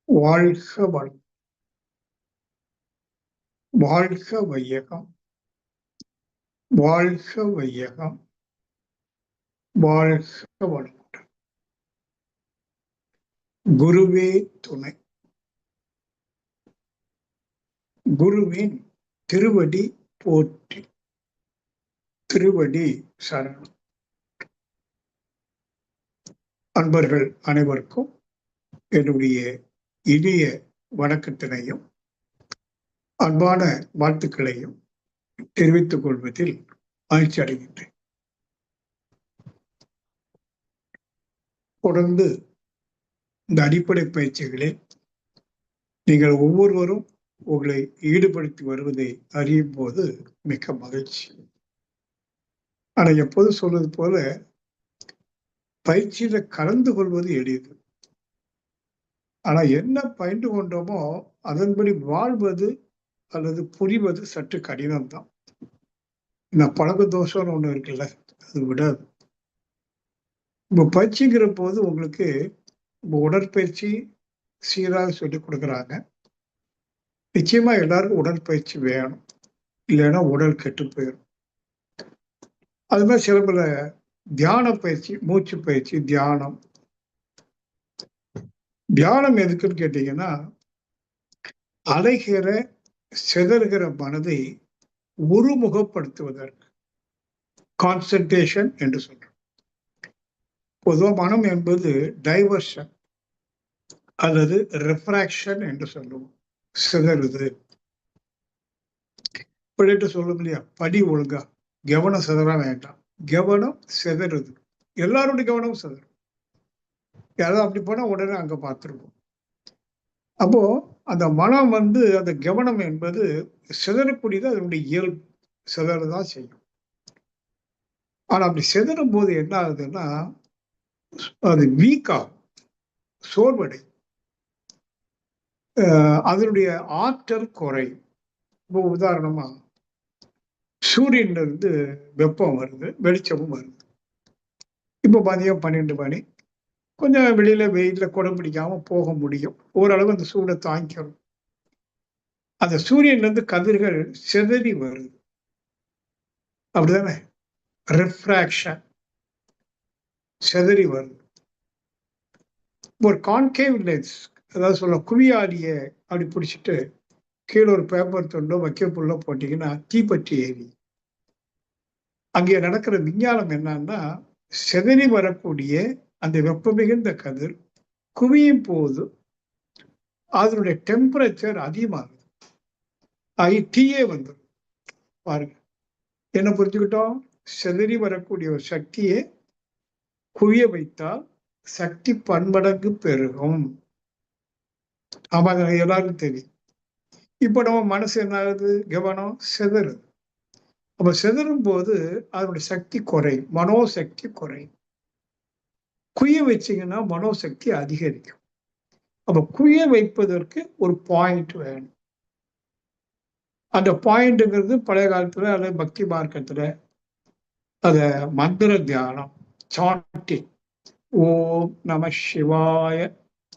வாழ்க வளம், வாழ்க வையகம், வாழ்க வையகம், வாழ்க வளமுடன். குருவே துணை. குருவின் திருவடி போற்றி, திருவடி சரணம். அன்பர்கள் அனைவருக்கும் என்னுடைய இனிய வணக்கத்தினையும் அன்பான வாழ்த்துக்களையும் தெரிவித்துக் கொள்வதில் மகிழ்ச்சி அடைகின்றேன். தொடர்ந்து இந்த அடிப்படை பயிற்சிகளில் நீங்கள் ஒவ்வொருவரும் உங்களை ஈடுபடுத்தி வருவதை அறியும் போது மிக்க மகிழ்ச்சி. ஆனா எப்போதும் சொல்வது போல பயிற்சியில கலந்து கொள்வது எளிது. ஆனா என்ன பயின்று கொண்டோமோ அதன்படி வாழ்வது அல்லது புரிவது சற்று கடினம்தான். இந்த பழக்க தோஷம்னு ஒண்ணு இருக்குல்ல, அது விடாது. இப்போ பயிற்சிங்கிற போது உங்களுக்கு உடற்பயிற்சி சீராக சொல்லி கொடுக்குறாங்க. நிச்சயமா எல்லாருக்கும் உடற்பயிற்சி வேணும், இல்லைன்னா உடல் கெட்டு போயிடும். அது மாதிரி சில பல தியான பயிற்சி, மூச்சு பயிற்சி, தியானம். தியானம் எதுக்குன்னு கேட்டீங்கன்னா, அலைகிற சிதறுகிற மனதை ஒருமுகப்படுத்துவதற்கு கான்சன்ட்ரேஷன் என்று சொல்றோம். பொதுவாக மனம் என்பது டைவர்ஷன் அல்லது ரெஃப்ராக்ஷன் என்று சொல்லுவோம். சிதறுது இப்படிட்டு சொல்லும் இல்லையா, படி ஒழுங்கா கவனம் சிதற வேண்டாம். கவனம் சிதறுது, எல்லாருடைய கவனமும் சிதறும். யாராவது அப்படி போனா உடனே அங்க பார்த்துருவோம். அப்போ அந்த மனம் அந்த கவனம் என்பது சிதறக்கூடியது, அதனுடைய இயல்பு, சிதறதான் செய்யும். ஆனா அப்படி சிதறும் போது என்ன ஆகுதுன்னா, அது வீக்காகும், சோர்வடை, அதனுடைய ஆற்றல் குறையும். இப்போ உதாரணமா சூரியன்ல இருந்து வெப்பம் வருது, வெளிச்சமும் வருது. இப்போ மதியம் 12 மணி, கொஞ்சம் வெளியில வெயில குடம் பிடிக்காம போக முடியும், ஓரளவு அந்த சூடை தாங்கிக்கணும். அந்த சூரியன்ல இருந்து கதிர்கள் சிதறி வருது, அப்படிதானே? ரெஃப்ராக்ஷன், சிதறி வருது. ஒரு கான்கேவ் லென்ஸ், அதாவது சொல்ல குவியாடிய அப்படி பிடிச்சிட்டு கீழே ஒரு பேப்பர் துண்டோ வைக்கப்புள்ளோ போட்டீங்கன்னா தீப்பற்றி ஏறி. அங்கே நடக்கிற விஞ்ஞானம் என்னன்னா, சிதறி வரக்கூடிய அந்த வெப்ப மிகுந்த கதிர் குவியும் போது அதனுடைய டெம்பரேச்சர் அதிகமாகுது, தீயே வந்துடும். பாருங்க, என்ன புரிஞ்சுக்கிட்டோம்? சிதறி வரக்கூடிய ஒரு சக்தியை குவிய வைத்தால் சக்தி பன்மடங்கு பெருகும். ஆமா, எல்லாருக்கும் தெரியும். இப்போ நம்ம மனசு என்ன ஆகுது? கவனம் சிதறுது. அப்ப சிதறும் போது அதனுடைய சக்தி குறையும், மனோசக்தி குறையும். குய வச்சிங்கன்னா மனோசக்தி அதிகரிக்கும். அப்ப குய வைப்பதற்கு ஒரு பாயிண்ட் வேணும். அந்த பாயிண்ட்ங்கிறது பழைய காலத்துல அல்லது பக்தி மார்க்கத்துல அத மந்திர தியானம், சாண்டிங், ஓம் நம சிவாய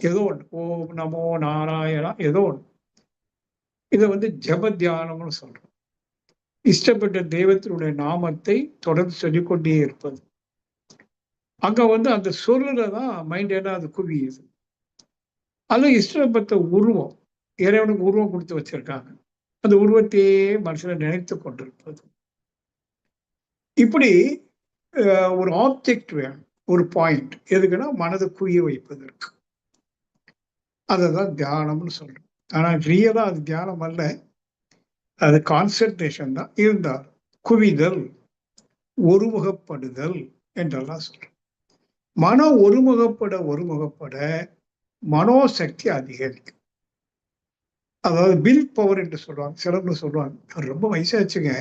ஏதோ ஒன்று, ஓம் நமோ நாராயணா ஏதோ ஒன்று, இதை ஜப தியானம்னு சொல்றோம். இஷ்டப்பட்ட தெய்வத்தினுடைய நாமத்தை தொடர்ந்து சொல்லிக்கொண்டே இருப்பது. அங்க அந்த சொல்லுலதான் மைண்ட் என்ன, அது குவியுது. அது இஷ்டப்பட்ட உருவம், இறைவனுக்கு உருவம் கொடுத்து வச்சிருக்காங்க, அந்த உருவத்தையே மனசுல நினைத்து கொண்டிருப்பது. இப்படி ஒரு ஆப்ஜெக்ட் வேணும், ஒரு பாயிண்ட். எதுக்குன்னா மனதை குவிய வைப்பதற்கு. அததான் தியானம்னு சொல்றோம். ஆனா ரியலா அது தியானம் அல்ல, அது கான்சன்ட்ரேஷன் தான். இருந்தால் குவிதல், ஒருமுகப்படுதல் என்றெல்லாம் சொல்றோம். மனம் ஒருமுகப்பட மனோசக்தி அதிகரிக்கும். அதாவது வில் பவர் என்று சொல்லுவாங்க. சிலர்னு சொல்லுவாங்க, ரொம்ப வயசாச்சுங்க,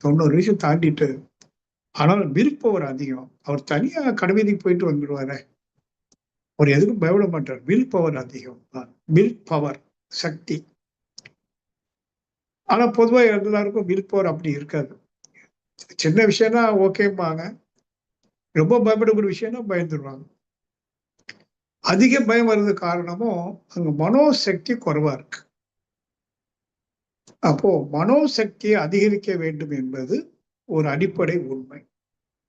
90 வயசு தாண்டிட்டு, ஆனால் வில் பவர் அதிகம், அவர் தனியா கடைவீதிக்கு போயிட்டு வந்துடுவாரு, அவர் எதுக்கும் பயப்பட மாட்டார். வில் பவர் அதிகம், வில் பவர் சக்தி. ஆனா பொதுவா எல்லாருக்கும் வில் பவர் அப்படி இருக்காது. சின்ன விஷயம்னா ஓகேம்பாங்க, ரொம்ப பயப்படக்கூடிய விஷயம்னா பயந்துடுவாங்க. அதிக பயம் வர்றது காரணமும் அங்க மனோசக்தி குறைவா இருக்கு. அப்போ மனோசக்தியை அதிகரிக்க வேண்டும் என்பது ஒரு அடிப்படை உண்மை.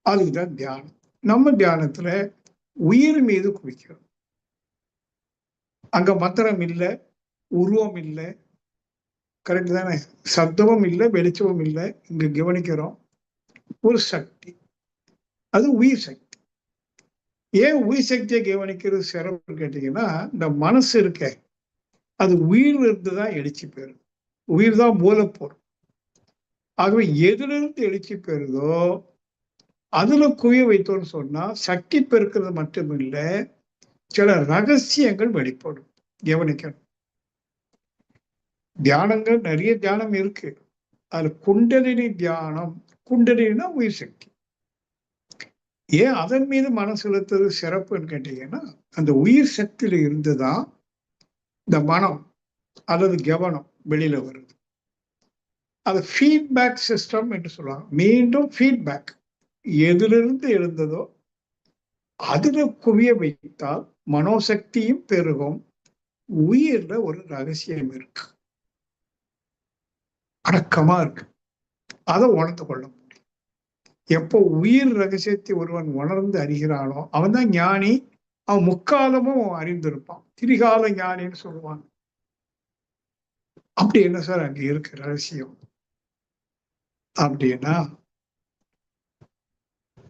அதுதான் தியானம். நம்ம தியானத்துல உயிர் மீது குவிக்கிறோம். அங்க மந்திரம் இல்லை, உருவம் இல்லை, கரெக்ட் தானே? சப்தமும் இல்லை, வெளிச்சமும் இல்லை. இங்க கவனிக்கிறோம் ஒரு சக்தி, அது உயிர் சக்தி. ஏன் உயிர் சக்தியை கவனிக்கிறது சிறப்பு கேட்டீங்கன்னா, இந்த மனசு இருக்க அது உயிர் இருந்துதான் எழுச்சி பெறும். உயிர் தான் மூலப்பொருள். ஆகவே எதிலிருந்து எழுச்சி பெறுதோ அதுல குவிய வைத்தோம்னு சொன்னா சக்தி பெருக்கிறது மட்டுமில்ல, சில ரகசியங்கள் வெளிப்படும். கவனிக்கணும். தியானங்கள் நிறைய தியானம் இருக்கு. அதுல குண்டலினி தியானம், குண்டலினா உயிர் சக்தி. ஏன் அதன் மீது மனம் செலுத்துறது சிறப்புன்னு கேட்டீங்கன்னா, அந்த உயிர் சக்தியில இருந்துதான் இந்த மனம் அல்லது கவனம் வெளியில வருது. அது ஃபீட்பேக் சிஸ்டம் என்று சொல்லுவாங்க. மீண்டும் ஃபீட்பேக் எதிலிருந்து எழுந்ததோ அதுல குவிய வைத்தால் மனோசக்தியும் பெருகும். உயிர்ல ஒரு ரகசியம் இருக்கு, அடக்கமா இருக்கு. அதை உணர்ந்து கொள்ள முடியும். எப்போ உயிர் ரகசியத்தை ஒருவன் உணர்ந்து அறிகிறானோ அவன் தான் ஞானி. அவன் முக்காலமும் அறிந்திருப்பான். திரிகால ஞானின்னு சொல்லுவாங்க. அப்படி என்ன சார் அங்க இருக்கு ரகசியம் அப்படின்னா,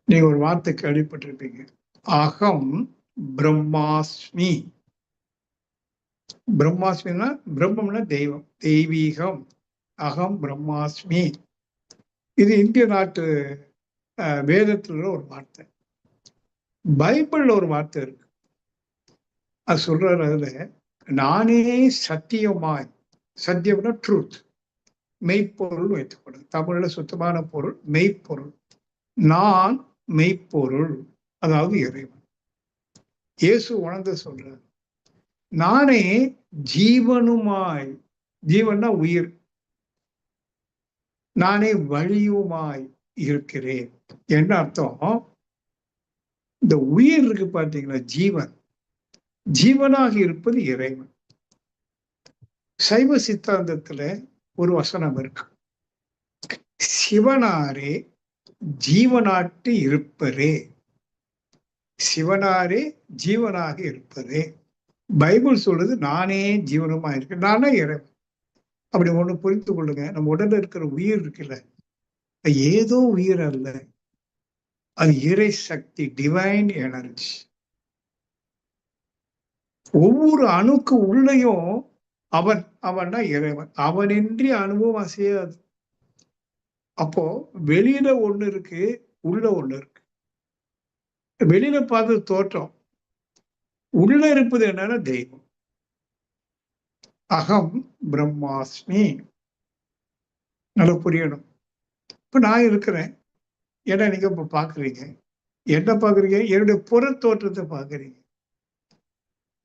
நீங்க ஒரு வார்த்தை கேள்விப்பட்டிருப்பீங்க, அகம் பிரம்மாஸ்மி. பிரம்மாஸ்மின்னா பிரம்மம்னா தெய்வம், தெய்வீகம். அகம் பிரம்மாஸ்மி. இது இந்திய நாட்டு வேதத்துல ஒரு வார்த்தை. பைபிள்ல ஒரு வார்த்தை இருக்கு. அது சொல்றதுல நானே சத்தியமாய், சத்தியம்னா ட்ரூத், மெய்ப்பொருள் வைத்துக்கொள்ளும். தமிழ்ல சுத்தமான பொருள் மெய்ப்பொருள். நான் மெய்ப்பொருள், அதாவது இறைவன். இயேசு உணர்ந்து சொல்றார், நானே ஜீவனுமாய், ஜீவன்னா உயிர், நானே வழியுமாய் இருக்கிறேன். என்ன அர்த்தம்? இந்த உயிர் இருக்கு பார்த்தீங்களா, ஜீவன், ஜீவனாக இருப்பது இறைவன். சைவ சித்தாந்தத்துல ஒரு வசனம் இருக்கு, சிவனாரே ஜீவனாட்டு இருப்பரே. சிவனாரே ஜீவனாக இருப்பதே. பைபிள் சொல்றது நானே ஜீவனமா இருக்கு, நானே இறைவன். அப்படி ஒண்ணு புரிந்து கொள்ளுங்க. நம்ம உடல்ல இருக்கிற உயிர் இருக்குல்ல, ஏதோ உயிர் அல்ல, அது இறை சக்தி, டிவைன் எனர்ஜி. ஒவ்வொரு அணுக்கு உள்ளேயும் அவன், அவன்னா இறைவன். அவனின்றி அணுவும் அசையாது. அப்போ வெளியில ஒண்ணு இருக்கு, உள்ள ஒண்ணு இருக்கு. வெளியில பார்த்து தோற்றம், உள்ள இருப்பது என்னன்னா தெய்வம். அகம் பிரம்மாஸ்மி. நல்லா புரியணும். இப்ப நான் இருக்கிறேன், ஏன்னா நீங்க இப்ப பாக்குறீங்க. என்ன பாக்குறீங்க? என்னுடைய புற தோற்றத்தை பாக்குறீங்க.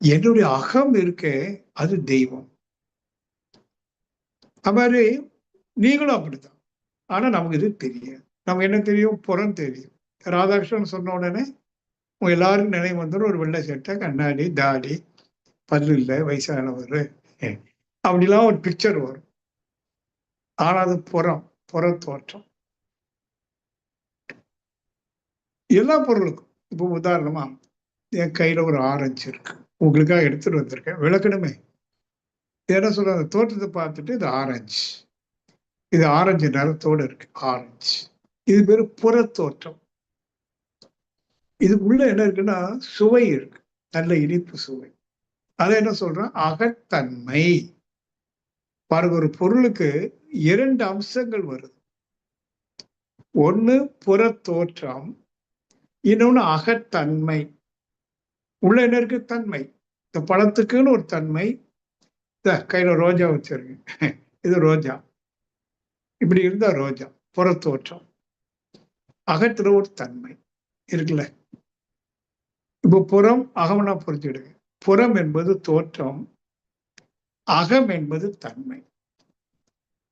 என்னுடைய அகம் இருக்க அது தெய்வம். அது மாதிரி நீங்களும் அப்படித்தான். ஆனா நமக்கு இது தெரியாது. நமக்கு என்ன தெரியும்? புறம் தெரியும். ராதாகிருஷ்ணன் சொன்ன உடனே உங்க எல்லாரும் நினைவு வந்துடும், ஒரு வெள்ளை சட்டை, கண்ணாடி, தாடி, பல்லு இல்லை, வயசானவர், அப்படிலாம் ஒரு பிக்சர் வரும். ஆனா அது புறம், புற தோற்றம். எல்லா பொருளுக்கும். இப்போ உதாரணமா என் கையில ஒரு ஆரஞ்சு இருக்கு, உங்களுக்காக எடுத்துட்டு வந்திருக்கேன், விளக்கணுமே. என்ன சொல்ற, தோற்றத்தை பார்த்துட்டு இது ஆரஞ்சு, இது ஆரஞ்சு நிறத்தோடு இருக்கு, ஆரஞ்சு. இது பேரு புற தோற்றம். இதுக்குள்ள என்ன இருக்குன்னா சுவை இருக்கு, நல்ல இனிப்பு சுவை. அதை என்ன சொல்றேன்? அகத்தன்மை. பாருங்க, ஒரு பொருளுக்கு இரண்டு அம்சங்கள் வருது. ஒண்ணு புற தோற்றம், இன்னொன்னு அகத்தன்மை. உள்ள என்ன இருக்கு? தன்மை. இந்த பழத்துக்குன்னு ஒரு தன்மை. கையில ரோஜா வச்சிருங்க, இது ரோஜா, இப்படி இருந்தா ரோஜா புற தோற்றம். அகத்துல ஒரு தன்மை இருக்குல்ல. இப்போ புறம் அகம்னா புரிஞ்சுடுங்க. புறம் என்பது தோற்றம், அகம் என்பது தன்மை.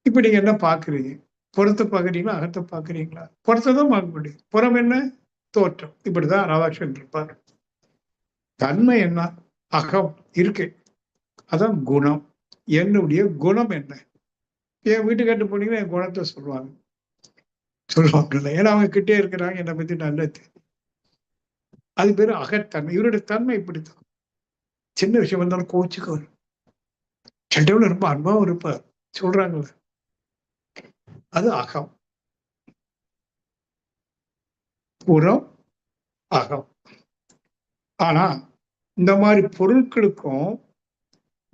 இப்ப நீங்க என்ன பாக்குறீங்க? புறத்தை பாக்குறீங்களா, அகத்தை பாக்குறீங்களா? புறத்தை தான் பார்க்க முடியும். புறம் என்ன? தோற்றம். இப்படிதான் ராதாகிருஷ்ணன் இருப்பார். தன்மை என்ன? அகம் இருக்கு. அதான் குணம். என்னுடைய குணம் என்ன? என் வீட்டுக்காட்டு போனீங்கன்னா என் குணத்தை சொல்லுவாங்கல்ல. ஏன்னா அவங்க கிட்டே இருக்கிறாங்க, என்னை பத்தி நல்லா தெரியும். அது பேரு அகத்தன்மை. இவருடைய தன்மை இப்படித்தான். சின்ன விஷயம் வந்தாலும் கோச்சுக்குவார். சண்டையோட ரொம்ப அன்பாவும் இருப்பார். சொல்றாங்கல்ல, அது அகம். புறம், அகம். ஆனா இந்த மாதிரி பொருட்களுக்கும்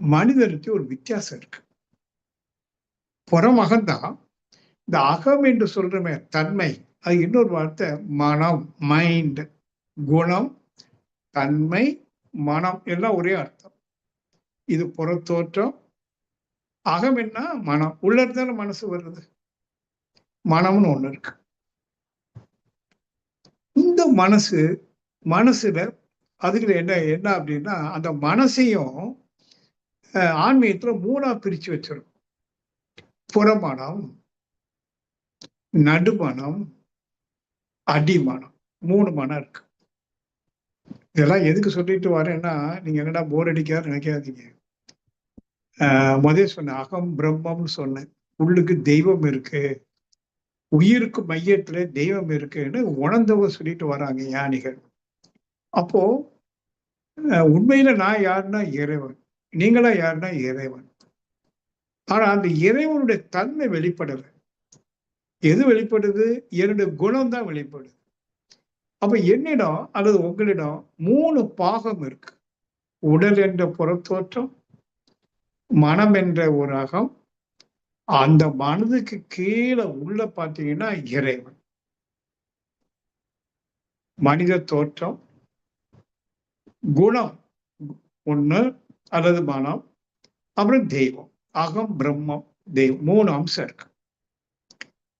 மனிதனுக்கு ஒரு வித்தியாசம் இருக்கு. புறம் அகம்தான். இந்த அகம் என்று சொல்றமே தன்மை, அது இன்னொரு வார்த்தை மனம், மைண்ட். குணம், தன்மை, மனம் எல்லாம் ஒரே அர்த்தம். இது புறத்தோற்றம். அகம் என்ன? மனம். உள்ள இருந்தாலும் மனசு வருது. மனம்னு ஒண்ணு இருக்கு. இந்த மனசுல அதுல என்ன என்ன அப்படின்னா, அந்த மனசையும் ஆன்மீகத்துல 3ஆ பிரிச்சு வச்சிரும். புறமனம், நடுமனம், அடிமனம். 3 மனம் இருக்கு. இதெல்லாம் எதுக்கு சொல்லிட்டு வரேன்னா, நீங்க என்னடா போர் அடிக்காது நினைக்காதீங்க. முதல்ல சொன்னேன், அகம் பிரம்மம்னு சொன்னேன். உள்ளுக்கு தெய்வம் இருக்கு, உயிருக்கு மையத்துல தெய்வம் இருக்குன்னு உணர்ந்தவங்க சொல்லிட்டு வராங்க ஞானிகள். அப்போ உண்மையில நான் யாருன்னா இறைவன், நீங்களா யாருன்னா இறைவன். ஆனா அந்த இறைவனுடைய தன்மை வெளிப்படலை. எது வெளிப்படுது? என்னுடைய குணம் தான் வெளிப்படுது. அப்ப என்னிடம் அல்லது உங்களிடம் 3 பாகம் இருக்கு. உடல் என்ற புறத்தோற்றம், மனம் என்ற ஒரு அகம், அந்த மனதுக்கு கீழே உள்ள பார்த்தீங்கன்னா இறைவன். மனித தோற்றம், குணம் ஒண்ணு அல்லது மனம், அப்புறம் தெய்வம். அகம், பிரம்மம், தெய்வம். 3 அம்சம் இருக்கு.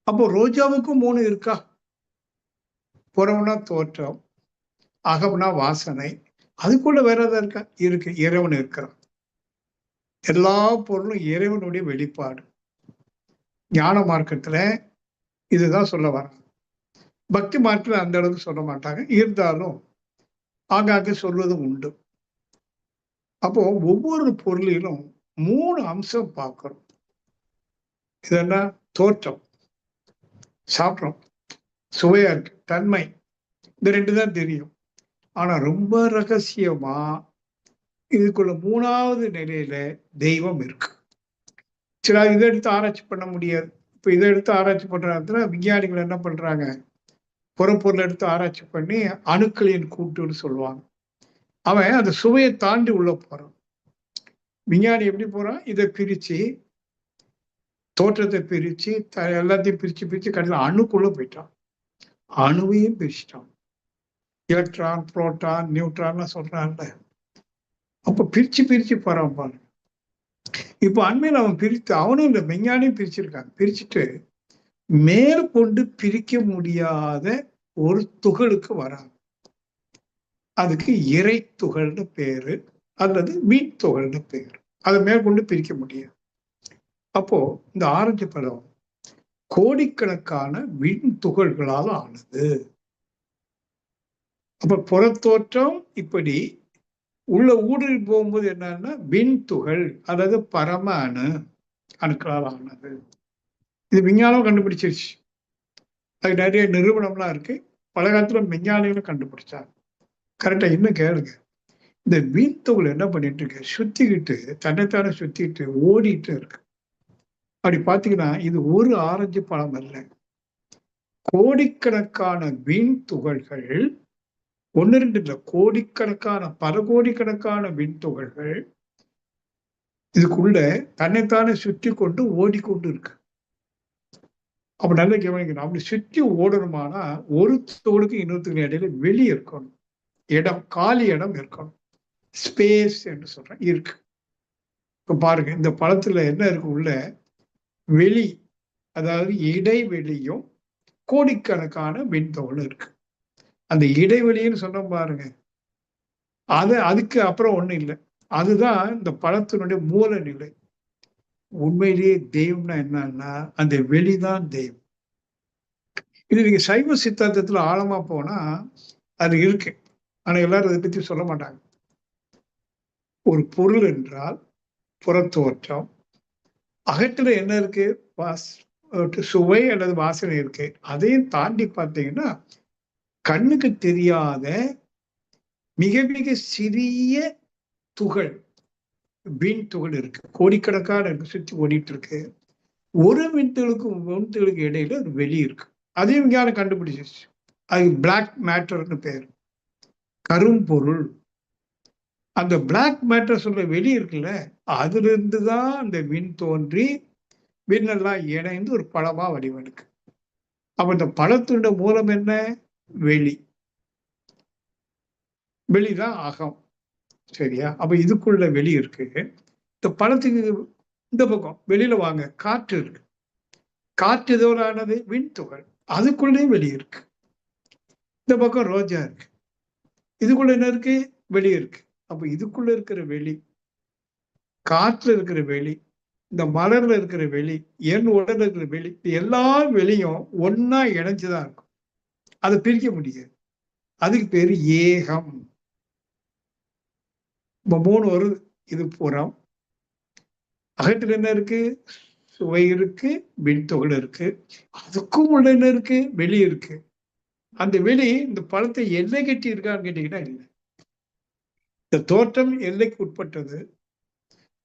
அப்போ ரோஜாவுக்கும் 3 இருக்கா? புறம்னா தோற்றம், அகம்னா வாசனை, அதுக்குள்ள வேற ஏதாவது இருக்கா? இருக்கு. இறைவன் இருக்கிறான். எல்லா பொருளும் இறைவனுடைய வெளிப்பாடு. ஞான மார்க்கத்துல இதுதான் சொல்ல வராங்க. பக்தி மார்க்கத்துல அந்த அளவுக்கு சொல்ல மாட்டாங்க. இருந்தாலும் ஆங்காங்கே சொல்வதும் உண்டு. அப்போ ஒவ்வொரு பொருளிலும் 3 அம்சம் பார்க்கிறோம். இது என்ன? தோற்றம், சாப்பிட்றோம், சுவையா இருக்கு, தன்மை. இந்த 2 தான் தெரியும். ஆனா ரொம்ப ரகசியமா இதுக்குள்ள 3வது நிலையில தெய்வம் இருக்கு. சரி, இதை எடுத்து ஆராய்ச்சி பண்ண முடியாது. இப்ப இதை எடுத்து ஆராய்ச்சி பண்ற இடத்துல விஞ்ஞானிகள் என்ன பண்றாங்க? புறப்பொருள் எடுத்து ஆராய்ச்சி பண்ணி அணுக்களின் கூட்டுன்னு சொல்லுவாங்க. அவன் அந்த சுவையை தாண்டி உள்ள போறான். விஞ்ஞானி எப்படி போறான்? இதை பிரிச்சு, தோற்றத்தை பிரிச்சு, எல்லாத்தையும் பிரிச்சு பிரிச்சு கடைசியில் அணுக்குள்ள போயிட்டான். அணுவையும் பிரிச்சுட்டான். எலக்ட்ரான், புரோட்டான், நியூட்ரான் சொல்றான்ல. அப்ப பிரிச்சு பிரிச்சு போறான் பாருங்க. இப்ப அண்மையில் அவன் பிரித்து, அவனும் இந்த விஞ்ஞானியும் பிரிச்சிருக்காங்க. பிரிச்சுட்டு மேற்கொண்டு பிரிக்க முடியாத ஒரு துகளுக்கு வராங்க. அதுக்கு இறை துகள்னு பேரு அல்லது மீட்துகள்னு பேரு. அதை மேற்கொண்டு பிரிக்க முடியாது. அப்போ இந்த ஆரஞ்சு பழம் கோடிக்கணக்கான விண் துகள்களால் ஆனது. அப்ப புறத்தோற்றம் இப்படி, உள்ள ஊடுருவி போகும்போது என்னன்னா விண் துகள் அதாவது பரம அணுக்களால் ஆனது. இது விஞ்ஞானம் கண்டுபிடிச்சிருச்சு. அது நிறைய நிறுவனம்லாம் இருக்கு. பல காலத்துல விஞ்ஞானிகளும் கண்டுபிடிச்சாங்க. கரெக்டா. இன்னும் கேளுங்க. இந்த வீண்துகள் என்ன பண்ணிட்டு இருக்கு? சுத்திக்கிட்டு, தன்னைத்தானே சுத்திட்டு ஓடிட்டு இருக்கு. அப்படி பாத்தீங்கன்னா இது ஒரு ஆரஞ்சு பழம் அல்ல. கோடிக்கணக்கான வீண் துகள்கள், 1, 2 இல்ல, கோடிக்கணக்கான, பல கோடிக்கணக்கான வீண் துகள்கள் இதுக்குள்ள தன்னைத்தானே சுற்றி கொண்டு ஓடிக்கொண்டு இருக்கு. அப்ப நல்லா கவனிக்கணும். அப்படி சுற்றி ஓடணுமானா ஒரு தோளுக்கு இன்னொருத்துக்கு இடையில வெளியே இருக்கணும். இடம், காலி இடம் இருக்கணும். ஸ்பேஸ் என்று சொல்றேன் இருக்கு. இப்ப பாருங்க, இந்த பழத்துல என்ன இருக்கு? உள்ள வெளி, அதாவது இடைவெளியும் கோடிக்கணக்கான விண்துகள் இருக்கு. அந்த இடைவெளின்னு சொன்ன பாருங்க, அதுக்கு அப்புறம் ஒண்ணும் இல்லை. அதுதான் இந்த பழத்தினுடைய மூல நிலை. உண்மையிலேயே தெய்வம்னா என்னன்னா அந்த வெளிதான் தெய்வம். இது நீங்க சைவ சித்தாந்தத்துல ஆழமா போனா அது இருக்கு. ஆனா எல்லாரும் அதை பத்தி சொல்ல மாட்டாங்க. ஒரு பொருள் என்றால் புறத்தோற்றம், அகத்துல என்ன இருக்கு? சுவை அல்லது வாசனை இருக்கு. அதையும் தாண்டி பார்த்தீங்கன்னா, கண்ணுக்கு தெரியாத மிக மிக சிறிய துகள், வீண் துகள் இருக்கு. கோடிக்கணக்கான இருக்கு, சுத்தி ஓடிட்டு இருக்கு. ஒரு விண்துகளுக்கு இடையில ஒரு வெளி இருக்கு. அதையும் யாரும் கண்டுபிடிச்சிருச்சு. அது பிளாக் மேட்டர்னு பேர், கரும்பொருள். அந்த பிளாக் மேட்டர் சொல்ற வெளி இருக்குல்ல, அதுல இருந்துதான் அந்த விண் தோன்றி விண்ணெல்லாம் இணைந்து ஒரு பழமா வடிவெடுக்கு. அப்ப இந்த பழத்தோட மூலம் என்ன? வெளி. வெளிதான் அகம். சரியா? அப்ப இதுக்குள்ள வெளி இருக்கு. இந்த பழத்துக்கு இந்த பக்கம் வெளியில வாங்க, காற்று இருக்கு. காற்று எதோட ஆனது? விண்துகள். அதுக்குள்ளேயும் வெளி இருக்கு. இந்த பக்கம் ரோஜா இருக்கு. இதுக்குள்ள என்ன இருக்கு? வெளி இருக்கு. அப்ப இதுக்குள்ள இருக்கிற வெளி, காற்றுல இருக்கிற வெளி, இந்த மலர்ல இருக்கிற வெளி, என் உடல்ல இருக்கிற வெளி, எல்லா வெளியும் ஒன்னா இணைஞ்சுதான் இருக்கும். அதை பிரிக்க முடியாது. அதுக்கு பேரு ஏகம். இப்ப 3 வருது. இது புறம். அகத்துல என்ன இருக்கு? சுவை இருக்கு, விண்துகள் இருக்கு. அதுக்கும் உள்ள என்ன இருக்கு? வெளி இருக்கு. அந்த வெளி இந்த பழத்தை எல்லை கட்டி இருக்கான்னு கேட்டீங்கன்னா இல்லை. இந்த தோற்றம் எல்லைக்கு உட்பட்டது.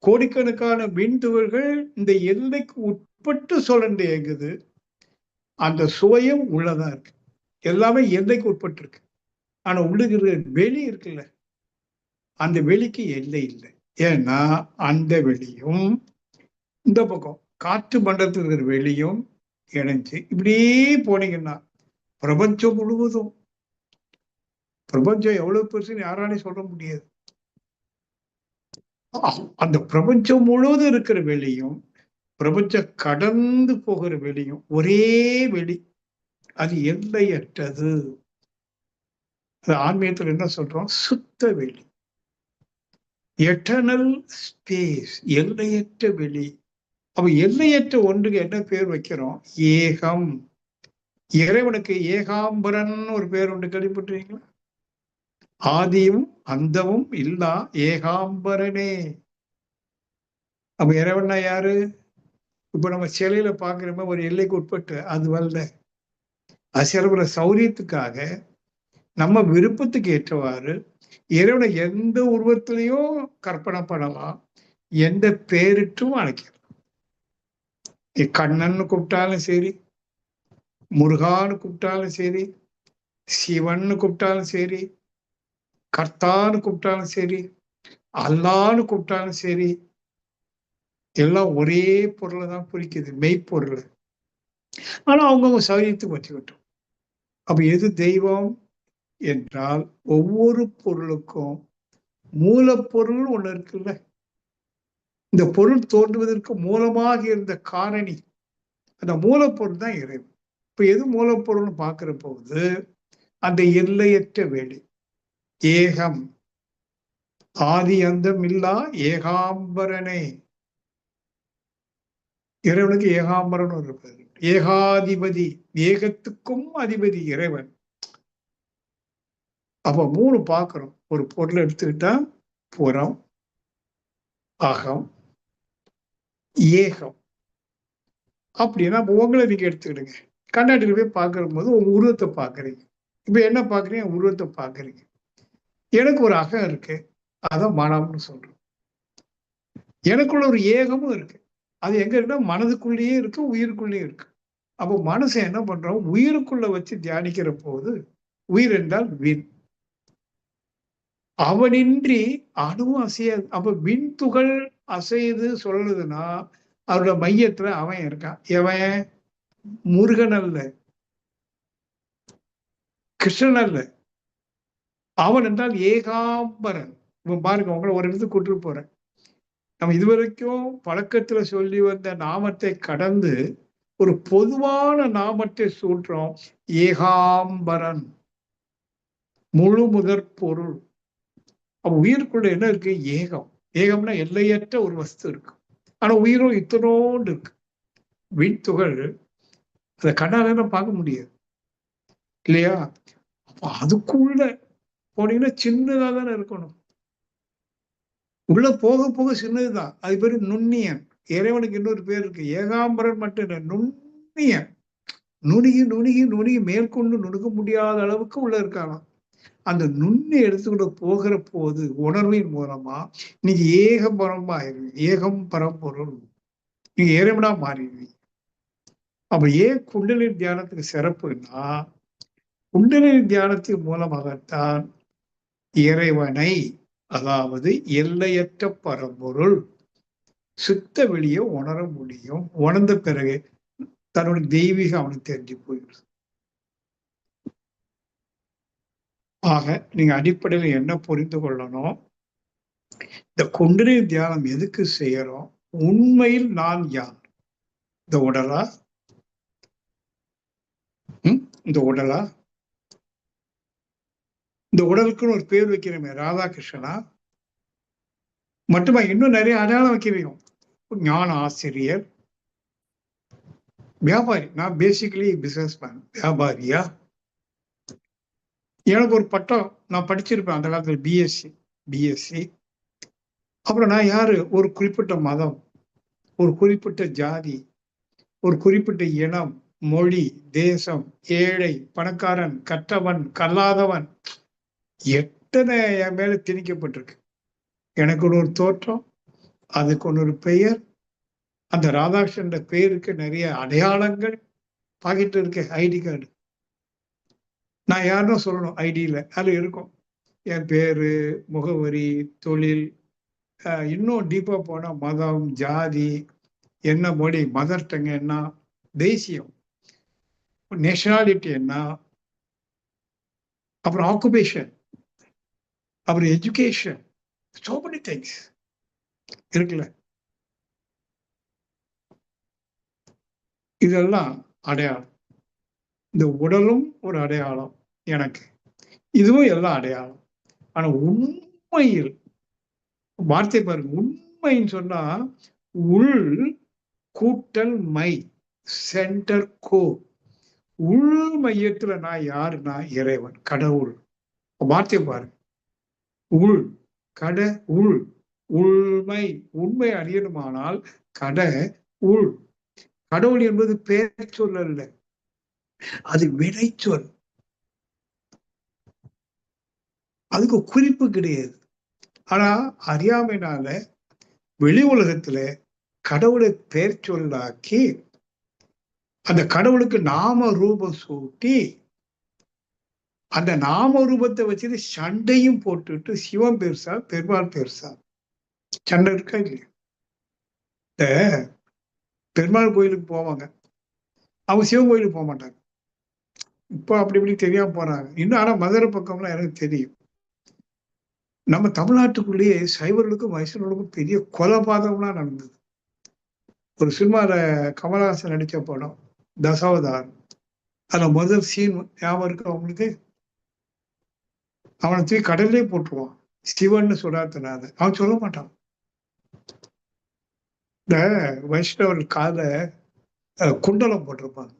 கோடிக்கணக்கான விண்துகள்கள் இந்த எல்லைக்கு உட்பட்டு சுழன்று இயங்குது. அந்த சுவையும் உள்ளதான் இருக்கு. எல்லாமே எல்லைக்கு உட்பட்டு இருக்கு. ஆனா உள்ளுகிற வெளி இருக்குல்ல, அந்த வெளிக்கு எல்லை இல்லை. ஏன்னா அந்த வெளியும் இந்த பக்கம் காற்று மண்டலத்தில் இருக்கிற வெளியும் இணைஞ்சு இப்படியே போனீங்கன்னா பிரபஞ்சம் முழுவதும், பிரபஞ்சம் எவ்வளவு பெருசுன்னு யாராலையும் சொல்ல முடியாது. அந்த பிரபஞ்சம் முழுவதும் இருக்கிற வெளியும் பிரபஞ்சம் கடந்து போகிற வெளியும் ஒரே வெளி. அது எல்லையற்றது. அது ஆன்மீகத்தில் என்ன சொல்றோம்? சுத்த வெளி, எட்டர்னல் ஸ்பேஸ், எல்லையற்ற வெளி. அப்ப எல்லையற்ற ஒன்றுக்கு என்ன பேர் வைக்கிறோம்? ஏகம். இறைவனுக்கு ஏகாம்பரன் ஒரு பேர் உண்டு, கேள்விப்பட்டிருக்கீங்களா? ஆதியும் அந்தமும் இல்லா ஏகாம்பரனே. அப்ப இறைவன்னா யாரு? இப்ப நம்ம சிலையில பாக்குறோமே ஒரு எல்லைக்கு உட்பட்டு, அது வரல. சிலபுர சௌரியத்துக்காக நம்ம விருப்பத்துக்கு ஏற்றவாறு இறைவனை எந்த உருவத்திலையும் கற்பனை பண்ணலாம், எந்த பேரிட்டும் அழைக்கலாம். கண்ணன்னு கூப்பிட்டாலும் சரி, முருகான்னு கூப்பிட்டாலும் சரி, சிவன்னு கூப்பிட்டாலும் சரி, கர்த்தான்னு கூப்பிட்டாலும் சரி, அல்லான்னு கூப்பிட்டாலும் சரி, எல்லாம் ஒரே பொருளை தான் குறிக்குது, மெய்ப்பொருள். ஆனா அவங்கவுங்க சௌரியத்துக்கு வச்சுக்கிட்டோம். அப்ப எது தெய்வம் என்றால், ஒவ்வொரு பொருளுக்கும் மூலப்பொருள் ஒண்ணு இருக்குல்ல. இந்த பொருள் தோன்றுவதற்கு மூலமாக இருந்த காரணி, அந்த மூலப்பொருள் தான் இறைவன். இப்ப எது மூலப்பொருள்னு பார்க்கிற போது அந்த எல்லையற்ற வெளி, ஏகம், ஆதி அந்தம் இல்லா ஏகாம்பரனே. இறைவனுக்கு ஏகாம்பரன் ஒரு பேர். ஏகாதிபதி, ஏகத்துக்கும் அதிபதி இறைவன். அப்ப 3 பார்க்கிறோம். ஒரு பொருள் எடுத்துக்கிட்டா புறம், அகம், ஏகம். அப்படின்னா உங்களை நீங்க எடுத்துக்கிடுங்க. கண்ணாடியில் போய் பார்க்கிற போது உங்க உருவத்தை பார்க்குறீங்க. இப்ப என்ன பார்க்குறீங்க? உருவத்தை பார்க்குறீங்க. எனக்கு ஒரு அகம் இருக்கு, அதான் மனம்னு சொல்றோம். எனக்குள்ள ஒரு ஏகமும் இருக்கு. அது எங்க இருக்குன்னா மனதுக்குள்ளேயே இருக்கு, உயிருக்குள்ளேயே இருக்கு. அப்போ மனசை என்ன பண்றோம்? உயிருக்குள்ள வச்சு தியானிக்கிற போது, உயிர் என்றால் விண், அவனின்றி அணுவும் அசையாது. அப்ப விண் துகள் அசையுது சொல்லுதுன்னா அவரோட மையத்துல அவன் இருக்கான். எவன்? முருகன் அல்ல, கிருஷ்ணன் அல்ல, அவன் என்றால் ஏகாம்பரன். இப்ப பாருங்க, உங்களை ஒரு இடத்துக்கு கூட்டிட்டு போறேன். நம்ம இதுவரைக்கும் பழக்கத்துல சொல்லி வந்த நாமத்தை கடந்து ஒரு பொதுவான நாமத்தை சூட்டுறோம். ஏகாம்பரன், முழு முதற் பொருள். அப்ப உயிருக்குள்ள என்ன இருக்கு? ஏகம். ஏகம்னா எல்லையற்ற ஒரு வஸ்து இருக்கு. ஆனா உயிரும் இத்தனோண்டு இருக்கு. விண்துகள் அதை கண்ணால பார்க்க முடியாது இல்லையா? அப்ப அதுக்குள்ள போனீங்கன்னா சின்னதா தானே இருக்கணும். உள்ள போக போக சின்னதுதான். அது பேரு நுண்ணியன். இறைவனுக்கு இன்னொரு பேர் இருக்கு. ஏகாம்பரன் மட்டும் இல்லை, நுண்ணியன். நுணுகி நுணுகி நுணுகி மேற்கொண்டு நுணுக முடியாத அளவுக்கு உள்ள இருக்கலாம். அந்த நுண்ணி எடுத்துக்கிட்டு போகிற போது உணர்வின் மூலமா நீங்க ஏகம்பரமா ஆயிருவீங்க. ஏகம் பரம்பொருள். நீங்க இறைவனா மாறிடுவீங்க. அப்ப ஏன் குண்டலினி தியானத்துக்கு சிறப்புன்னா, குண்டலினி தியானத்தின் மூலமாகத்தான் இறைவனை, அதாவது எல்லையற்ற பரம்பொருள் சுத்த வெளியே உணர முடியும். உணர்ந்த பிறகு தன்னுடைய தெய்வீகம் அவனுக்கு தெரிஞ்சு போயிடுது. ஆக நீங்க அடிப்படையில் என்ன புரிந்து கொள்ளணும், இந்த குண்டலினி தியானம் எதுக்கு செய்யறோம்? உண்மையில் நான் யார்? இந்த உடலா? இந்த உடலா? இந்த உடலுக்குன்னு ஒரு பேர் வைக்கிறோமே, ராதாகிருஷ்ணனா மட்டுமா? இன்னும் நிறைய அடையாளம் வைக்கிறோம். ஞான ஆசிரியர், வியாபாரி. நான் பேசிக்கலி பிசினஸ் மேன். வியாபாரியா? எனக்கு ஒரு பட்டம் நான் படிச்சிருப்பேன் அந்த காலத்துல, பிஎஸ்சி. அப்புறம் நான் யாரு? ஒரு குறிப்பிட்ட மதம், ஒரு குறிப்பிட்ட ஜாதி, ஒரு குறிப்பிட்ட இனம், மொழி, தேசம், ஏழை, பணக்காரன், கற்றவன், கல்லாதவன், எத்தனை என் மேல திணிக்கப்பட்டிருக்கு. எனக்கு ஒரு தோற்றம், அதுக்கு ஒரு பெயர், அந்த ராதாகிருஷ்ணன் பெயருக்கு நிறைய அடையாளங்கள். பாக்கெட் இருக்கு ஐடி கார்டு. நான் யாருன்னு சொல்லணும், ஐடியில அதுல இருக்கும் என் பேரு, முகவரி, தொழில், இன்னும் டீப்பா போனா மதம், ஜாதி, என்ன மொழி, மதர் டங் என்ன, தேசியம், நேஷனாலிட்டி என்ன, அப்புறம் ஆக்குபேஷன், அப்புறம் எஜுகேஷன், so many things இருக்குல்ல. இதெல்லாம் அடையாளம். இந்த உடலும் ஒரு அடையாளம் எனக்கு, இதுவும் எல்லாம் அடையாளம். ஆனா உண்மையில் வார்த்தை பாருங்க, உண்மைன்னு சொன்னா உள் கூட்டல் மை, சென்டர் கோ. உள் மையத்துல நான் யாருன்னா இறைவன், கடவுள். வார்த்தை பாருங்க, உள், கட உள், உள்மை. உண்மை அறியணுமானால் கட உள். கடவுள் என்பது பேர் சொல் அல்ல, அது வினை சொல். அதுக்கு குறிப்பு கிடையாது. ஆனா அறியாமைனால வெளி உலகத்துல கடவுளை பேர் சொல்லாக்கி அந்த கடவுளுக்கு நாம ரூபம் சூட்டி அந்த நாம ரூபத்தை வச்சுட்டு சண்டையும் போட்டுட்டு சிவன் பெருசா பெருமாள் பெருசா சண்டை இருக்கா இல்லையா? இந்த பெருமாள் கோயிலுக்கு போவாங்க, அவங்க சிவன் கோயிலுக்கு போக மாட்டாங்க. இப்போ அப்படி இப்படி தெரியாம போறாங்க இன்னும். ஆனா மதுரை பக்கம்லாம் எனக்கு தெரியும். நம்ம தமிழ்நாட்டுக்குள்ளேயே சைவர்களுக்கும் வைஷ்ணவர்களுக்கும் பெரிய கொலைபாதகம்லாம் நடந்தது. ஒரு சினிமால கமலஹாசன் நடிச்ச படம் தசாவதாரம், அதுல முதல் சீன் ஞாபகம் இருக்கு அவங்களுக்கு? அவனை தூக்கி கடல்லே போட்டுருவான், சிவன்னு சொல்லாதனால. அவன் சொல்ல மாட்டான். இந்த வைஷ்ணவர் கால குண்டலம் போட்டிருப்பாங்க.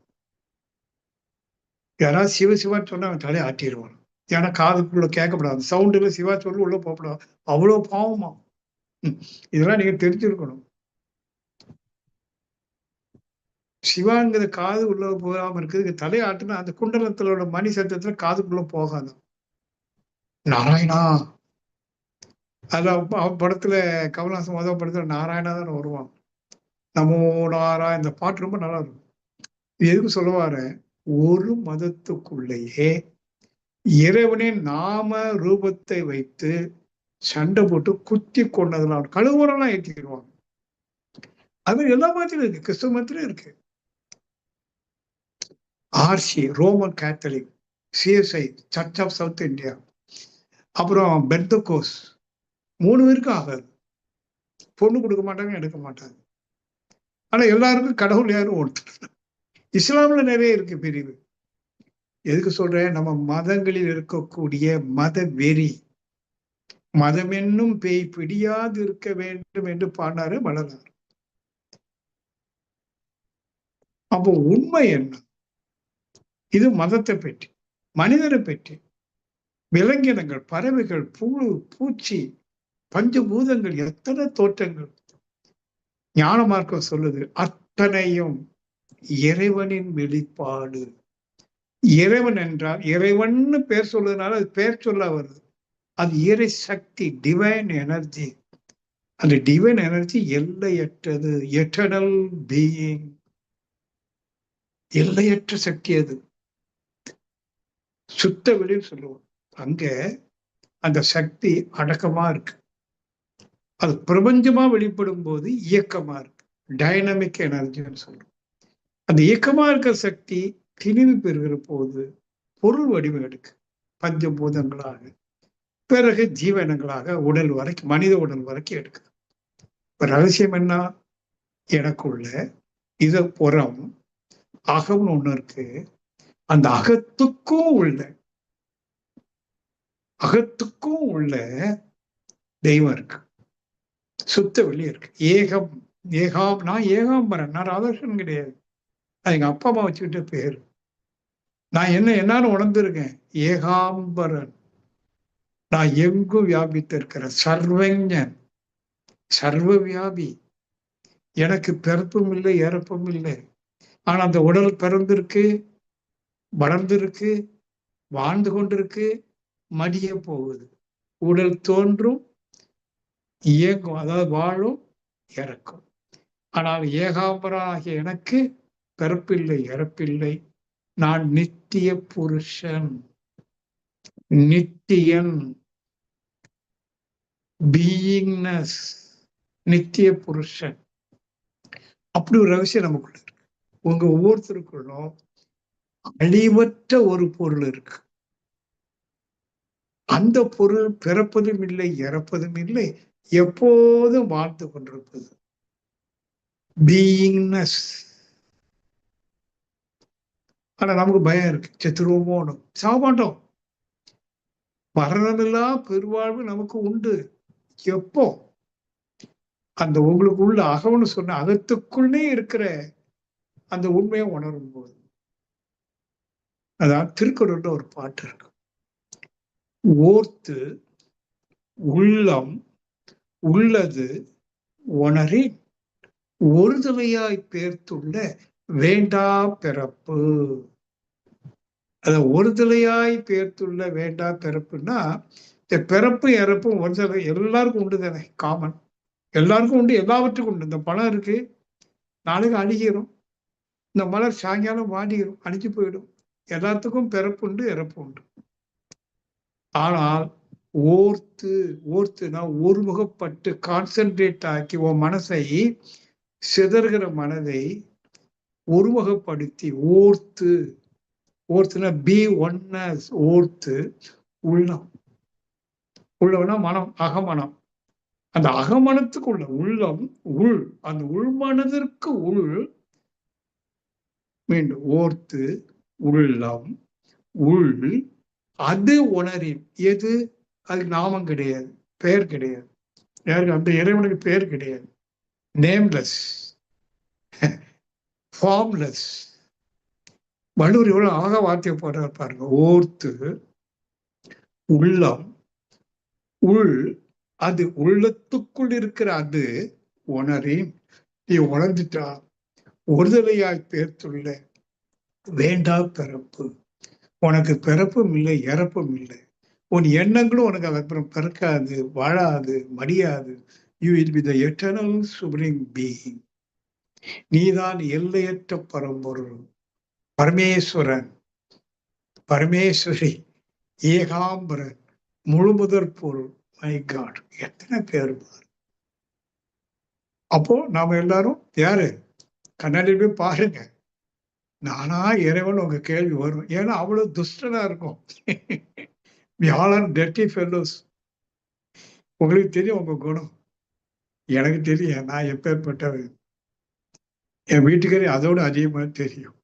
யாராவது சிவ சிவான்னு சொன்னா அவன் தலையை ஆட்டிடுவான். ஏன்னா காதுக்குள்ள கேட்கப்படாது, சவுண்டுல சிவா சொல்லி உள்ள போகப்படாது. அவ்வளவு பாவமா. இதெல்லாம் நீங்க தெரிஞ்சிருக்கணும். சிவாங்கிற காது உள்ள போகாம இருக்கிறதுக்கு தலையாட்டுனா அந்த குண்டலத்திலோட மணி சத்தத்துல காதுக்குள்ள போகாது. நாராயணா, அதுல படத்துல கமல்ஹாசன் முதல் படத்துல நாராயணா தான் வருவான். நமோ நாரா, இந்த பாட்டு ரொம்ப நல்லா இருக்கும். எதுக்கு சொல்லுவாரு, ஒரு மதத்துக்குள்ளேயே இறைவனின் நாம ரூபத்தை வைத்து சண்டை போட்டு குத்தி கொண்டதெல்லாம் கழுவுரெல்லாம் ஏற்றிடுவாங்க. அது மாதிரி எல்லா மதத்திலும் இருக்கு, கிறிஸ்தவ மதத்திலும் இருக்கு. RC Roman Catholic, CSI Church of South India, அப்புறம் பெந்தகோஸ், 3 பேருக்கும் ஆகாது. பொண்ணு கொடுக்க மாட்டாங்க, எடுக்க மாட்டாங்க. ஆனா எல்லாருக்கும் கடவுள் யாரும் ஒருத்தர். இஸ்லாம்ல நிறைய இருக்கு பிரிவு. எதுக்கு சொல்றேன், நம்ம மதங்களில் இருக்கக்கூடிய மத வெறி, மதம் என்னும் பேய் பிடியாது இருக்க வேண்டும் என்று பாடினாரு வள்ளலார். அப்போ உண்மை என்ன? இது மதத்தை பற்றி, மனிதனை பற்றி. விலங்கினங்கள், பறவைகள், புழு, பூச்சி, பஞ்சபூதங்கள் எத்தனை தோற்றங்கள். ஞான மார்க்கம் சொல்லுது, அத்தனையும் இறைவனின் வெளிப்பாடு. இறைவன் என்றால் இறைவன் பேர் சொல்றதுனால அது பேர் சொல்ல வருது. அது இறை சக்தி, டிவைன் எனர்ஜி. அந்த டிவைன் எனர்ஜி எல்லையற்றது, எட்டர்னல் பீயிங், எல்லையற்ற சக்தி. அது சுத்த வெளின்னு சொல்லுவோம். அங்க அந்த சக்தி அடக்கமா இருக்கு. அது பிரபஞ்சமா வெளிப்படும் போது இயக்கமா இருக்கு, டைனமிக் எனர்ஜின்னு சொல்றோம். அந்த இயக்கமா இருக்கிற சக்தி திணிவு பெறுகிற போது பொருள் வடிவம் எடுக்கு, பஞ்சபூதங்களாக, பிறகு ஜீவனங்களாக உடல் வரைக்கும், மனித உடல் வரைக்கும் எடுக்குது. இப்ப ரகசியம் என்ன? எனக்குள்ள இது புறம், அகம்னு ஒண்ணு இருக்கு. அந்த அகத்துக்கும் உள்ள தெய்வம் இருக்கு, சுத்த வெளி இருக்கு. ஏகம், நான் ஏகாம்பரன், நான் ராதாகிருஷ்ணன் கிடையாது. அது எங்க அப்பா அம்மா வச்சுக்கிட்ட பேரு. நான் என்னன்னு உணர்ந்திருக்கேன், ஏகாம்பரன். நான் எங்கும் வியாபித்து இருக்கிறேன், சர்வஞன், சர்வ வியாபி. எனக்கு பிறப்பும் இல்லை, இறப்பும் இல்லை. ஆனா அந்த உடல் பிறந்திருக்கு, வளர்ந்திருக்கு, வாழ்ந்து கொண்டிருக்கு, மடிய போகுது. உடல் தோன்றும், இயங்கும், அதாவது வாழும், இறக்கும். ஆனால் ஏகாம்பரனாகிய எனக்கு பிறப்பில்லை, இறப்பில்லை. நான் நித்திய புருஷன், நித்தியன், பீயிங்னஸ், நித்திய புருஷன். அப்படி ஒரு ரகசியம் நமக்குள்ள இருக்கு. உங்க ஒவ்வொருத்தருக்குள்ளும் அழிவற்ற ஒரு பொருள் இருக்கு. அந்த பொருள் பிறப்பதும் இல்லை, இறப்பதும் இல்லை, எப்போதும் வாழ்ந்து கொண்டிருப்பது, பீயிங்னஸ். ஆனா நமக்கு பயம் இருக்கு, செத்துருவோமோ. சாமாட்டோம். மரணமில்லா பெருவாழ்வு நமக்கு உண்டு. எப்போ அந்த உங்களுக்கு உள்ள அகம்னு சொன்ன அகத்துக்குள்ளே இருக்கிற அந்த உண்மையை உணரும் போது. அதான் திருக்குறள்ல ஒரு பாட்டு இருக்கு, ஓர்த்து உள்ளம் உள்ளது உணரி ஒருதலையாய் பேர்த்துள்ள வேண்டா பிறப்பு. அத ஒருதலையாய் பேர்த்துள்ள வேண்டா பிறப்புன்னா, இந்த பிறப்பு இறப்பும் ஒருதலை எல்லாருக்கும் உண்டு தானே, காமன். எல்லாருக்கும் உண்டு, எல்லாவற்றுக்கும் உண்டு. இந்த பழம் இருக்கு, நாளைக்கு அழிகிறோம். இந்த மலர் சாயங்காலம் வாடிடும், அழிஞ்சு போயிடும். எல்லாத்துக்கும் பிறப்பு உண்டு, இறப்பு உண்டு. ஆனால் ஓர்த்துனா ஒருமுகப்பட்டு கான்சென்ட்ரேட் ஆக்கி உன் மனசை, சிதறுகிற மனதை ஒருமுகப்படுத்தி ஓர்த்துனா பி ஒன்னஸ், ஓர்த்து உள்ளம்னா மனம், அகமனம். அந்த அகமனத்துக்கு உள்ள உள்ளம், அந்த உள்மனதிற்கு மீண்டும் ஓர்த்து உள்ளம் அது உணரின். எது? அதுக்கு நாமம் கிடையாது, பெயர் கிடையாது. யாருக்கு? அந்த இறைவனுக்கு பெயர் கிடையாது. Nameless, formless. வள்ளுவர் எவ்வளவு அழகா வார்த்தையை போடுறார் பாருங்க. ஓர்த்து உள்ளம் அது உள்ளத்துக்குள் இருக்கிற அது உணரின். நீ உணர்ந்துட்டா ஒருதலையாய் பேர்த்துள்ள வேண்டா பிறப்பு. உனக்கு பிறப்பும் இல்லை, இறப்பும் இல்லை. உன் எண்ணங்களும் உனக்கு அப்புறம் பிறக்காது, வாழாது, மடியாது. You will be the eternal supreme being. நீதான் எல்லையற்ற பரம்பொருள், பரமேஸ்வரன், பரமேஸ்வரி, ஏகாம்பரன், முழுமுதற் பொருள். மை காட், எத்தனை பேர்! அப்போ நாம எல்லாரும் யாரு? கண்ணாடியில் போய் பாருங்க, நானா இறைவன் உங்க கேள்வி வரும். ஏன்னா அவ்வளவு துஷ்டனா இருக்கும். We all are dirty fellows. உங்களுக்கு தெரியும் உங்க குணம், எனக்கு தெரியும் நான் எப்பேற்பட்டவன். என் வீட்டுக்காரி அதோட அதிகமா தெரியும்.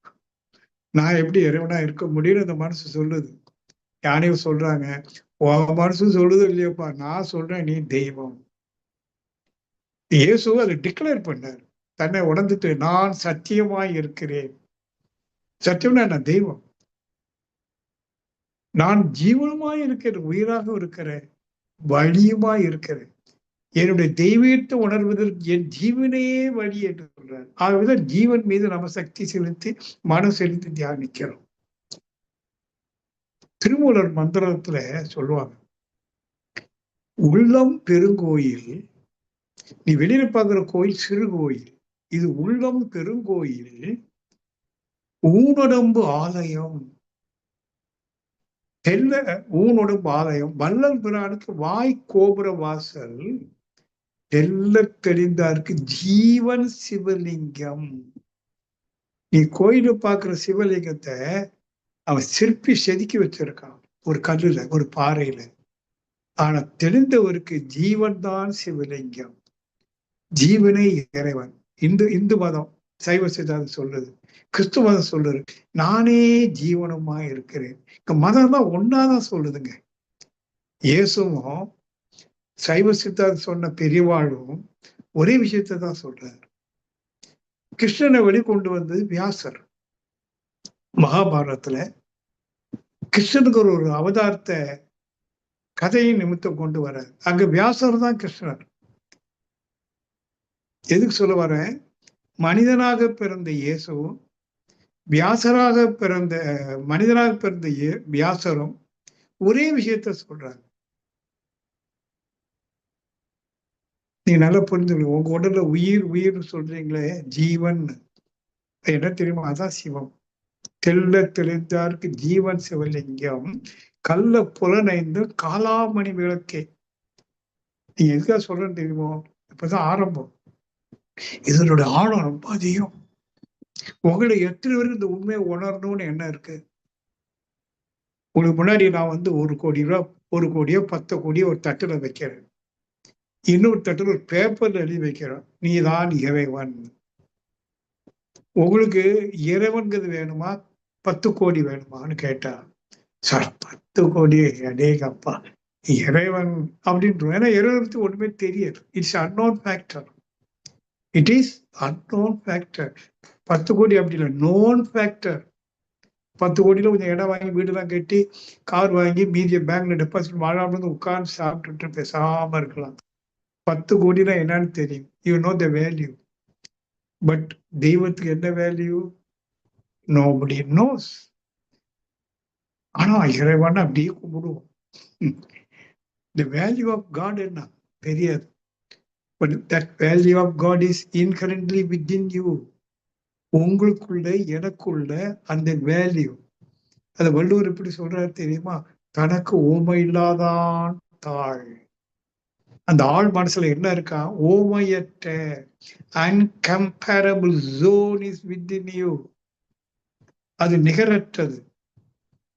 நான் எப்படி இறைவனா இருக்க முடியும்னு அந்த மனசு சொல்லுது. யானையும் சொல்றாங்க, உன் மனசு சொல்லுது இல்லையப்பா, நான் சொல்றேன் நீ தெய்வம். இயேசு அதை டிக்ளேர் பண்ணார், தன்னை உணர்ந்துட்டு நான் சத்தியமாய் இருக்கிறேன். சத்தியம்னா என்ன? தெய்வம். நான் ஜீவனமாய் இருக்கிறேன், உயிராக இருக்கிறேன், வழியுமாய் இருக்கிறேன். என்னுடைய தெய்வீகத்தை உணர்வதற்கு என் ஜீவனையே வழி என்று சொல்றார். ஆகவேதான் ஜீவன் மீது நம்ம சக்தி செலுத்தி மனம் செலுத்தி தியானிக்கிறோம். திருமூலர் மந்திரத்துல சொல்லுவாங்க, உள்ளம் பெருங்கோயில், நீ வெளியில பார்க்கிற கோயில் சிறு கோயில், இது உள்ளம் பெருங்கோயில், ஊனுடம்பு ஆலயம், ஊனுடம்பு ஆலயம், வள்ளல் பிரானுக்கு வாய் கோபுர வாசல், தெல்ல தெளிந்தாருக்கு ஜீவன் சிவலிங்கம். நீ கோயில பார்க்கிற சிவலிங்கத்தை அவன் சிற்பி செதுக்கி வச்சிருக்கான், ஒரு கல்லுல, ஒரு பாறையில. ஆனா தெளிந்தவருக்கு ஜீவன் தான் சிவலிங்கம், ஜீவனே இறைவன். இந்து மதம் சைவ சித்தாந்தம் சொல்லுது, கிறிஸ்துவ மதம் சொல்லுது நானே ஜீவனமா இருக்கிறேன். மதம் தான் ஒன்னாதான் சொல்லுதுங்க. இயேசுவும் சைவ சித்தாந்தம் சொன்ன பெரியவாளும் ஒரே விஷயத்தை தான் சொல்றாரு. கிருஷ்ணனை வெளிக்கொண்டு வந்தது வியாசர். மகாபாரதத்துல கிருஷ்ணனுக்கு ஒரு அவதாரத்தை கதையை நிமித்தம் கொண்டு வர, அங்க வியாசர் தான் கிருஷ்ணர். எதுக்கு சொல்ல வர, மனிதனாக பிறந்த இயேசுவும் வியாசராக பிறந்த மனிதனாக பிறந்த வியாசரும் ஒரே விஷயத்த சொல்றாங்க. நீங்க நல்லா புரிஞ்சுக்கணும். உங்க உடல்ல உயிர் உயிர் சொல்றீங்களே, ஜீவன் என்ன தெரியுமா? அதான் சிவம். தெல்ல தெளிந்தாருக்கு ஜீவன் சிவலிங்கம், கல்ல புலனைந்து காலாமணி விளக்கே. நீங்க எதுக்காக சொல்றேன்னு தெரியுமோ? இப்பதான் ஆரம்பம். இதனுடைய ஆழம் ரொம்ப அதிகம். உங்களை எத்தனை பேருக்கு இந்த உண்மையை உணரணும்னு என்ன இருக்கு? உங்களுக்கு முன்னாடி நான் வந்து 1 கோடி ரூபாய், 1 கோடியோ 10 கோடியோ ஒரு தட்டுல வைக்கிறேன், இன்னொரு தட்டுல ஒரு பேப்பர்ல எழுதி வைக்கிறேன், நீதான் இறைவன். உங்களுக்கு இறைவன்கிறது வேணுமா 10 கோடி வேணுமான்னு கேட்டா, சார் 10 கோடி அடேங்கப்பா இறைவன் அப்படின்றோம். ஏன்னா இறைவனுக்கு ஒண்ணுமே தெரியாது. It's unknown factor. It is unknown factor. 10 கோடி அப்படி இல்லை, நோன் ஃபேக்டர். 10 கோடியில கொஞ்சம் இடம் வாங்கி வீடுலாம் கட்டி கார் வாங்கி மீதிய பேங்க்ல டெபாசிட் வாழாமல் உட்கார்ந்து சாப்பிட்டுட்டு பேசாம இருக்கலாம். 10 கோடினா என்னன்னு தெரியும். You know the value. But தெய்வத்துக்கு என்ன வேல்யூ? Nobody nose. ஆனா இறைவன் அப்படியே கும்பிடுவோம். த வேல்யூ ஆஃப் காட் என்ன தெரியாது. But that value of God is inherently within you. உங்களுக்குள்ள எனக்குள்ள அந்த வேல்யூ, அதை வள்ளுவர் எப்படி சொல்றாரு தெரியுமா? தனக்கு ஓமை இல்லாதான் தாழ். அந்த ஆள் மனசுல என்ன இருக்கா? ஓமையற்ற incomparable zone is within you. அது நிகரற்றது.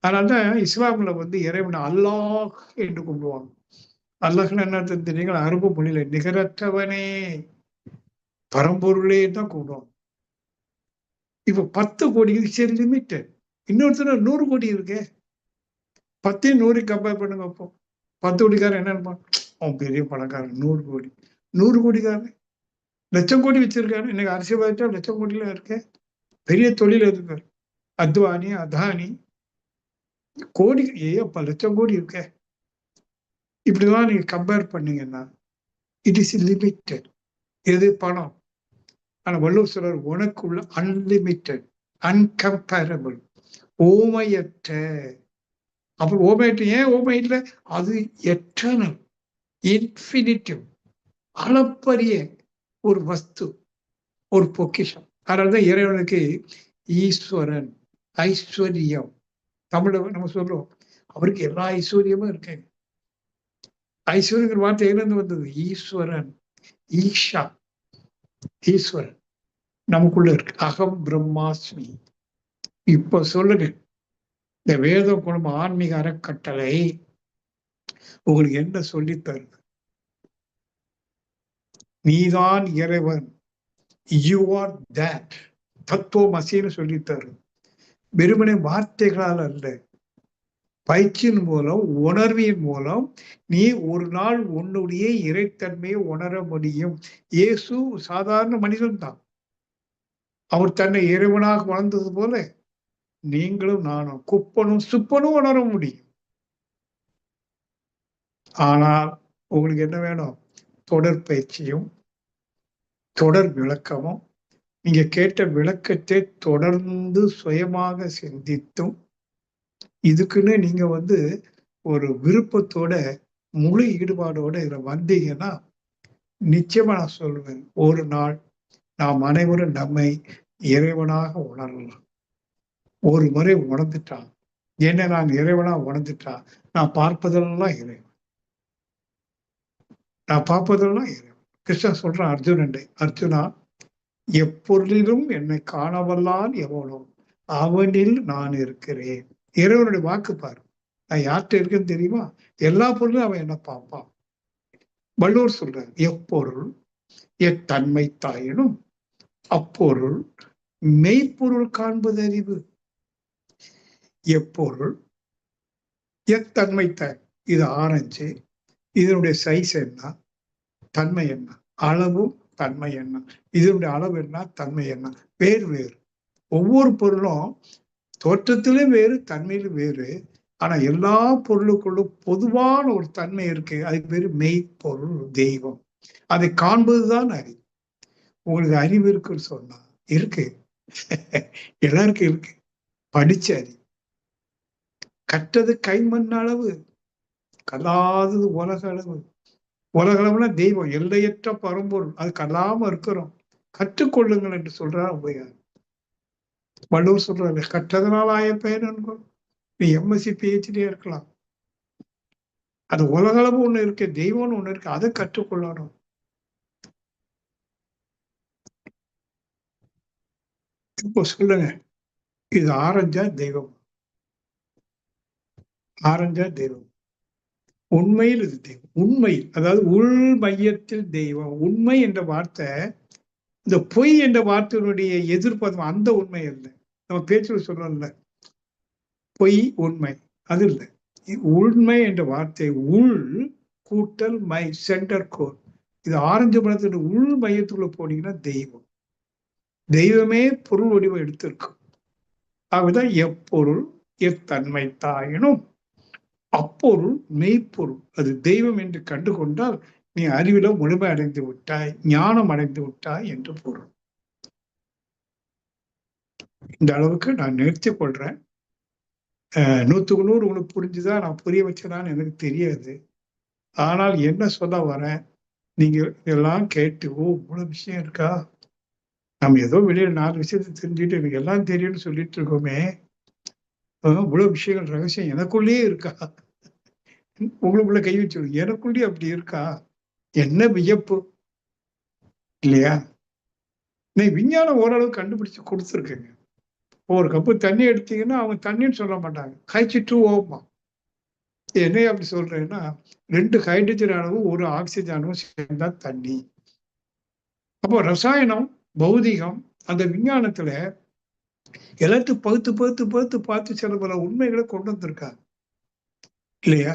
அதனால்தான் இஸ்லாம்ல வந்து இறைவன் அல்லாஹ் என்று கும்பிடுவாங்க. அல்லாஹ்ன்னு என்ன தெரியுங்களா? அரபு மொழியில நிகரற்றவனே, பரம்பொருளே தான் கூப்பிடுவாங்க. இப்ப 10 கோடி சரி லிமிட்டட். இன்னொருத்தர் 100 கோடி இருக்கே, 10 100 கம்பேர் பண்ணுங்க. அப்போ 10 கோடிக்காரன் என்ன இருப்பான்? அவன் பெரிய பணக்காரன். 100 கோடி 100 கோடிக்காரன் லட்சம் கோடி வச்சிருக்காரு. இன்னைக்கு அரசியல் லட்சம் கோடியில இருக்க பெரிய தொழில் இருக்காரு. அத்வானி, அதானி கோடி, அப்ப லட்சம் கோடி இருக்க. இப்படிதான் நீங்க கம்பேர் பண்ணீங்கன்னா இட் இஸ் லிமிட்டட். எது? பணம். ஆனா வள்ளுவர் சொல்றார், உனக்குள்ள அன்லிமிட்டட், அன்கம்பேரபிள், ஓமையற்ற. அப்ப ஓமையற்ற ஏன் ஓமை இல்லை? அது எட்டர்னல், இன்ஃபினிட்டிவ், அளப்பரிய ஒரு வஸ்து, ஒரு பொக்கிஷம். அதனாலதான் இறைவனுக்கு ஈஸ்வரன், ஐஸ்வர்யம். தமிழ நம்ம சொல்றோம், அவருக்கு எல்லா ஐஸ்வர்யமும் இருக்கு. ஐஸ்வர்யங்கிற வார்த்தை எங்கிருந்து வந்தது? ஈஸ்வரன், ஈஷா, ஈஸ்வரன் நமக்குள்ள இருக்கு. அகம் பிரம்மாஸ்மி. இப்ப சொல்லுங்க, இந்த வேத குடும்ப ஆன்மீக அறக்கட்டளை உங்களுக்கு என்ன சொல்லி தருது? நீதான் இறைவன், யூ ஆர் தட், தத்துவமசின்னு சொல்லி தருது. வெறுமனே வார்த்தைகளால் அல்ல, பயிற்சியின் மூலம், உணர்வின் மூலம் நீ ஒரு நாள் உன்னுடைய இறைத்தன்மையை உணர முடியும். இயேசு சாதாரண மனிதன் தான். அவர் தன்னை இறைவனாக வளர்ந்தது போல நீங்களும் நானும் குப்பனும் சுப்பனும் உணர முடியும். ஆனால் உங்களுக்கு என்ன வேணும்? தொடர் பயிற்சியும் தொடர் விளக்கமும் நீங்க கேட்ட விளக்கத்தை தொடர்ந்து சுயமாக சிந்தித்தும் இதுக்குன்னு நீங்க ஒரு விருப்பத்தோட முழு ஈடுபாடோட இதுல வந்தீங்கன்னா நிச்சயமா நான் சொல்லுவேன், ஒரு நாள் நாம் அனைவரும் நம்மை இறைவனாக உணரலாம். ஒரு முறை உணர்ந்துட்டான், என்ன நான் இறைவனா உணர்ந்துட்டான், நான் பார்ப்பதெல்லாம் இறைவன், நான் பார்ப்பதெல்லாம் இறைவன். கிருஷ்ணன் சொல்றான் அர்ஜுனா, எப்பொருளிலும் என்னை காணவல்லான் எவனோ அவனில் நான் இருக்கிறேன். இறைவனுடைய வாக்கு பாரு, நான் யார்கிட்ட இருக்கேன்னு தெரியுமா? எல்லா பொருளும் அவன் என்ன பார்ப்பான். வள்ளுவர் சொல்றார், எப்பொருள் எத்தன்மை தாயினும் அப்பொருள் மெய்ப்பொருள் காண்பது அறிவு. எப்பொருள் எத்தன்மை தாய், இது ஆரஞ்சு, இதனுடைய சைஸ் என்ன, தன்மை என்ன, அளவும் தன்மை என்ன, இதனுடைய அளவு என்ன, தன்மை என்ன, வேறு வேறு. ஒவ்வொரு பொருளும் தோற்றத்திலும் வேறு, தன்மையிலும் வேறு. ஆனா எல்லா பொருளுக்குள்ளும் பொதுவான ஒரு தன்மை இருக்கு, அதுக்கு பேரு மெய்ப்பொருள் தெய்வம். அதை காண்பதுதான் அறிவு. உங்களுக்கு அறிவு இருக்குன்னு சொன்னா இருக்கு, எல்லாருக்கும் இருக்கு. படிச்ச அறிவு, கற்றது கைமண் அளவு, கல்லாதது உலக அளவு. உலக அளவுனா தெய்வம், எல்லையற்ற பரம்பொருள், அது கல்லாம இருக்கிறோம். கற்றுக்கொள்ளுங்கள் என்று சொல்றார் ஔவையார். வள்ளுவர் சொல்றாரு, கற்றதனால் ஆய பயன் என்கொள். நீ எம்எஸ்சி பிஹெச்டியா இருக்கலாம், அது உலக அளவு ஒண்ணு இருக்கு, தெய்வம்னு ஒண்ணு இருக்கு, அதை கற்றுக்கொள்ளணும். இப்போ சொல்லுங்க, இது ஆரஞ்சா தெய்வம்? ஆரஞ்சா தெய்வம்? உண்மையில் இது தெய்வம். உண்மை, அதாவது உள் மையத்தில் தெய்வம். உண்மை என்ற வார்த்தை இந்த பொய் என்ற வார்த்தையினுடைய எதிர்பார்ப்பு, அந்த உண்மை இல்லை. நம்ம பேச்சுல சொல்றோம்ல, பொய் உண்மை, அது இல்லை. உண்மை என்ற வார்த்தை உள் கூட்டல் மை, சென்டர் கோர். இது ஆரஞ்சு பழத்தின் உள் மையத்துக்குள்ள போனீங்கன்னா தெய்வம். தெய்வமே பொருள் வடிவம் எடுத்திருக்கும். ஆகதான் எப்பொருள் எத்தன்மை தாயினும் அப்பொருள் மெய்ப்பொருள், அது தெய்வம் என்று கண்டு கொண்டால் நீ அறிவில முழுமை அடைந்து விட்டாய், ஞானம் அடைந்து விட்டாய் என்று பொருள். இந்த அளவுக்கு நான் நிறுத்திக் கொள்றேன். 100க்கு 100 உங்களுக்கு புரிஞ்சுதான், நான் புரிய வச்சதான்னு எனக்கு தெரியாது. ஆனால் என்ன சொல்ல வரேன், நீங்க இதெல்லாம் கேட்டு, ஓ இவ்வளவு விஷயம் இருக்கா, நம்ம ஏதோ வெளியில 4 விஷயத்தை தெரிஞ்சுட்டு எனக்கு எல்லாம் தெரியும்னு சொல்லிட்டு இருக்கோமே, இவ்வளவு விஷயங்கள் ரகசியம் எனக்குள்ளேயே இருக்கா? உங்களுக்குள்ள கை வச்சு, எனக்குள்ளேயே அப்படி இருக்கா? என்ன வியப்பு இல்லையா? நீ விஞ்ஞானம் ஓரளவு கண்டுபிடிச்சு கொடுத்துருக்குங்க. ஒரு கப்பு தண்ணி எடுத்தீங்கன்னா அவங்க தண்ணின்னு சொல்ல மாட்டாங்க, H2O. என்ன அப்படி சொல்றேன்னா, 2 ஹைட்ரஜன் அணுவும் 1 ஆக்சிஜன் அணுவும் சேர்ந்தா தண்ணி. அப்போ ரசாயனம், பௌதிகம், அந்த விஞ்ஞானத்துல எல்லாத்தையும் பகுத்து பகுத்து பகுத்து பார்த்து சில பல உண்மைகளை கொண்டு வந்திருக்காங்க இல்லையா?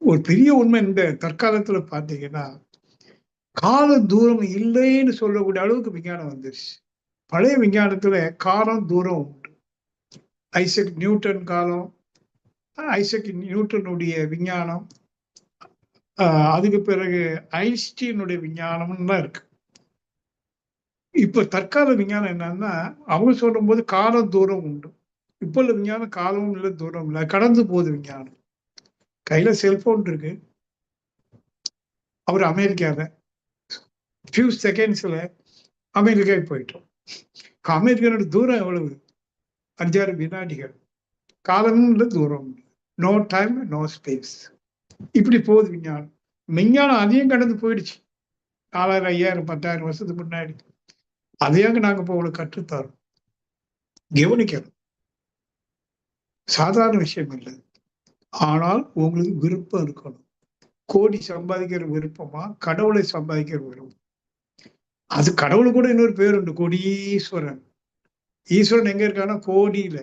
ஒரு பெரிய உண்மை இந்த தற்காலத்துல பாத்தீங்கன்னா, கால தூரம் இல்லைன்னு சொல்லக்கூடிய அளவுக்கு விஞ்ஞானம் வந்துருச்சு. பழைய விஞ்ஞானத்துல காலம் தூரம் உண்டு. ஐசக் நியூட்டன் காலம், ஐசக் நியூட்டனுடைய விஞ்ஞானம், அதுக்கு பிறகு ஐன்ஸ்டீனுடைய விஞ்ஞானம்னு தான் இருக்கு. இப்ப தற்கால விஞ்ஞானம் என்னன்னா, அவங்க சொல்லும் போது காலம் தூரம் உண்டு. இப்ப உள்ள விஞ்ஞானம் காலமும் இல்லை, தூரம் இல்லை, கடந்து போகுது விஞ்ஞானம். கையில செல்போன் இருக்கு. அவர் அமெரிக்கால ஃபியூ செகண்ட்ஸ்ல அமெரிக்காவுக்கு போயிட்டோம். அமெரிக்காவோட தூரம் எவ்வளவு? 5-6 வினாடிகள். காலமும் இல்லை, தூரம், நோ டைம் நோ ஸ்பேஸ். இப்படி போகுது விஞ்ஞானம். விஞ்ஞானம் அதையும் கடந்து போயிடுச்சு. 4000, 5000, 10,000 வருஷத்துக்கு முன்னாடி. அதையாங்க நாங்க இப்போ உங்களுக்கு கற்றுத்தரோம். கவனிக்கணும், சாதாரண விஷயம் இல்லை. ஆனால் உங்களுக்கு விருப்பம் இருக்கணும். கோடி சம்பாதிக்கிற விருப்பமா, கடவுளை சம்பாதிக்கிற விருப்பம்? அது கடவுள் கூட இன்னொரு பேர் உண்டு, கோடீஸ்வரன். ஈஸ்வரன் எங்க இருக்கான்னா கோடியில,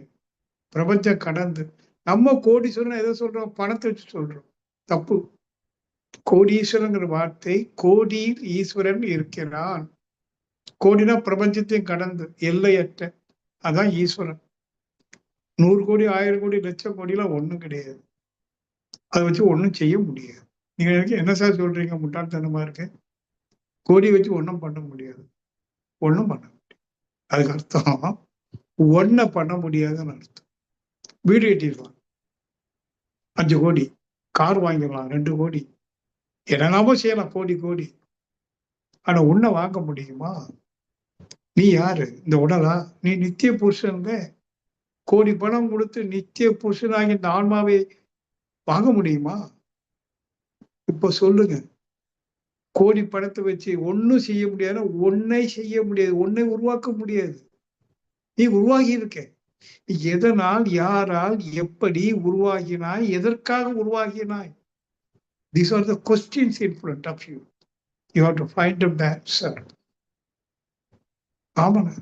பிரபஞ்சம் கடந்து. நம்ம கோடீஸ்வரன் எதை சொல்றோம்? பணத்தை வச்சு சொல்றோம். தப்பு. கோடீஸ்வரங்கிற வார்த்தை, கோடியில் ஈஸ்வரன் இருக்கிறான். கோடினா பிரபஞ்சத்தையும் கடந்து, எல்லையற்ற, அதான் ஈஸ்வரன். 100 கோடி, 1000 கோடி, லட்சம் கோடி எல்லாம் ஒண்ணும் கிடையாது. அதை வச்சு ஒண்ணும் செய்ய முடியாது. நீங்க என்ன சார் சொல்றீங்க, முட்டாள்தனமா இருக்கு. கோடி வச்சு ஒன்றும் பண்ண முடியாது. ஒன்றும் பண்ண முடியாது. அதுக்கு அர்த்தம் ஒன்ன பண்ண முடியாதுன்னு அர்த்தம். வீடு கட்டிடலாம் 5 கோடி, கார் வாங்கிடலாம் 2 கோடி, என்னெல்லாமோ செய்யலாம் கோடி கோடி. ஆனா உன்னை வாங்க முடியுமா? நீ யாரு? இந்த உடலா? நீ நித்திய புருஷன்ல. கோடி பணம் கொடுத்து நித்திய புருஷனாகி இந்த ஆன்மாவை வாங்க முடியுமா? இப்ப சொல்லுங்க. கோடி பணத்தை வச்சு ஒன்னும் செய்ய முடியாது, ஒன்னை செய்ய முடியாது, ஒன்னை உருவாக்க முடியாது. நீ உருவாகி இருக்க. எதனால், யாரால், எப்படி உருவாகினாய், எதற்காக உருவாகினாய்? These are the questions in front of you. You have to find the answer. ஆமாங்க.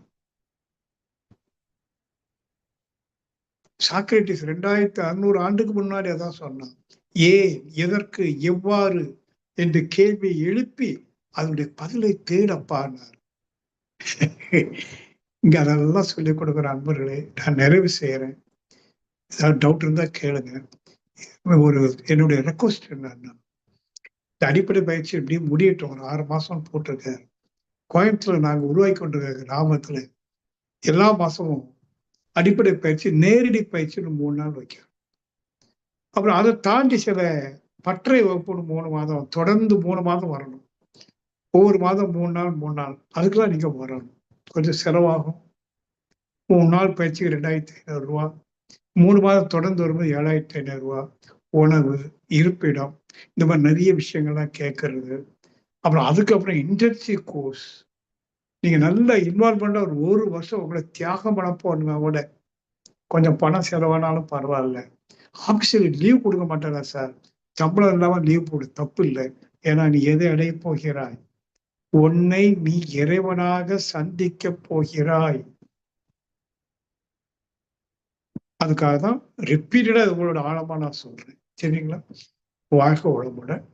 சாக்ரட்டிஸ் 2600 ஆண்டுக்கு முன்னாடி அதான் சொன்னான். ஏன், எதற்கு, எவ்வாறு என்று கேள்வியை எழுப்பி அதனுடைய பதிலை தேடப்பானார். இங்க அதெல்லாம் சொல்லிக் கொடுக்குற அன்பர்களே, நான் நிறைவு செய்யறேன். ஏதாவது டவுட் இருந்தா கேளுங்க. என்னுடைய ரெக்வஸ்ட் என்னன்னா, இந்த அடிப்படை பயிற்சி எப்படி முடியட்டும், ஒரு 6 மாசம் போட்டிருக்கேன். கோயம்புத்தூர்ல நாங்க உருவாக்கி கொண்டிருக்க கிராமத்துல எல்லா மாசமும் அடிப்படை பயிற்சி, நேரடி பயிற்சின்னு 3 நாள் வைக்கிறோம். அப்புறம் அதை தாண்டி சில பற்றை வகுப்புன்னு 3 மாதம், தொடர்ந்து 3 மாதம் வரணும். ஒவ்வொரு மாதம் 3 நாள் 3 நாள், அதுக்கெல்லாம் நீங்க வரணும். கொஞ்சம் செலவாகும். 3 நாள் பயிற்சிக்கு 2500 ரூபா, 3 மாதம் தொடர்ந்து வரும்போது 7500 ரூபா. உணவு, இருப்பிடம், இந்த மாதிரி நிறைய விஷயங்கள்லாம் கேட்கறது. அப்புறம் அதுக்கப்புறம் இன்டென்சிவ் கோர்ஸ். நீங்க நல்ல இன்வால்வ்மெண்டா ஒரு வருஷம் உங்களை தியாகம் பண்ண போனா கூட கொஞ்சம் பணம் செலவானாலும் பரவாயில்ல. ஆபீஸ்ல லீவ் கொடுக்க மாட்டாரா சார்? சம்பளம் இல்லாம லீவ் போடு, தப்பு இல்லை. ஏன்னா நீ எதை அடைய போகிறாய்? உன்னை நீ இறைவனாக சந்திக்க போகிறாய். அதுக்காக தான் ரிப்பீட்டடா உங்களோட ஆழமா நான் சொல்றேன். சரிங்களா? வாழ்க வளமுடன்.